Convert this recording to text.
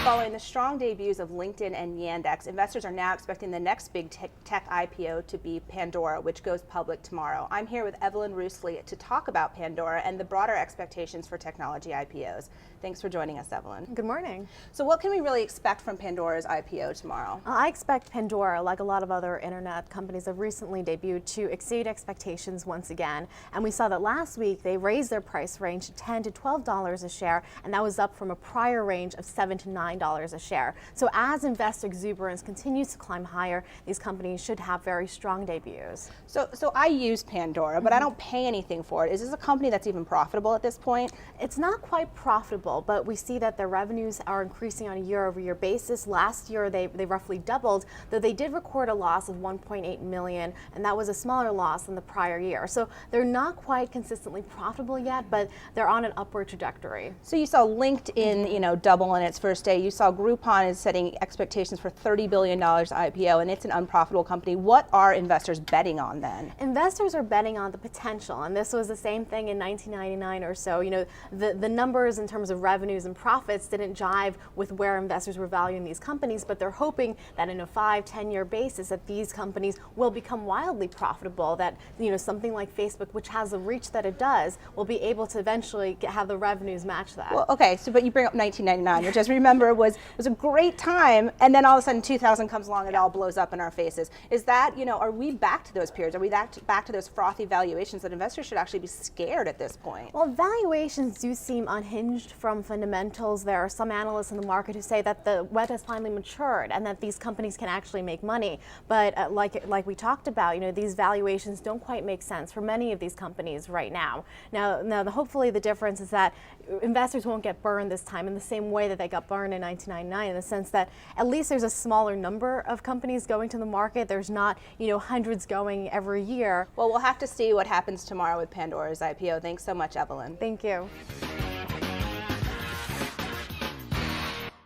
Following the strong debuts of LinkedIn and Yandex, investors are now expecting the next big tech IPO to be Pandora, which goes public tomorrow. I'm here with Evelyn Roosley to talk about Pandora and the broader expectations for technology IPOs. Thanks for joining us, Evelyn. Good morning. So what can we really expect from Pandora's IPO tomorrow? I expect Pandora, like a lot of other internet companies that recently debuted, to exceed expectations once again. And we saw that last week they raised their price range to $10 to $12 a share, and that was up from a prior range of $7 to $9 a share. So as investor exuberance continues to climb higher, these companies should have very strong debuts. So I use Pandora, but I don't pay anything for it. Is this a company that's even profitable at this point? It's not quite profitable, but we see that their revenues are increasing on a year-over-year basis. Last year they roughly doubled, though they did record a loss of 1.8 million, and that was a smaller loss than the prior year. So they're not quite consistently profitable yet, but they're on an upward trajectory. So you saw LinkedIn, double in its first day. You saw Groupon is setting expectations for $30 billion IPO, and it's an unprofitable company. What are investors betting on then? Investors are betting on the potential, and this was the same thing in 1999 or so. The numbers in terms of revenues and profits didn't jive with where investors were valuing these companies, but they're hoping that in a 5-10 year basis that these companies will become wildly profitable, that something like Facebook, which has the reach that it does, will be able to eventually have the revenues match that. Well, okay, but you bring up 1999, which, as we remember, was a great time, and then all of a sudden 2000 comes along and it all blows up in our faces. Is that, are we back to those periods? Are we back to those frothy valuations that investors should actually be scared at this point? Well, valuations do seem unhinged from fundamentals. There are some analysts in the market who say that the web has finally matured and that these companies can actually make money. But like we talked about, these valuations don't quite make sense for many of these companies right now. Now, hopefully the difference is that investors won't get burned this time in the same way that they got burned in 1999, in the sense that at least there's a smaller number of companies going to the market. There's not, hundreds going every year. Well, we'll have to see what happens tomorrow with Pandora's IPO. Thanks so much, Evelyn. Thank you.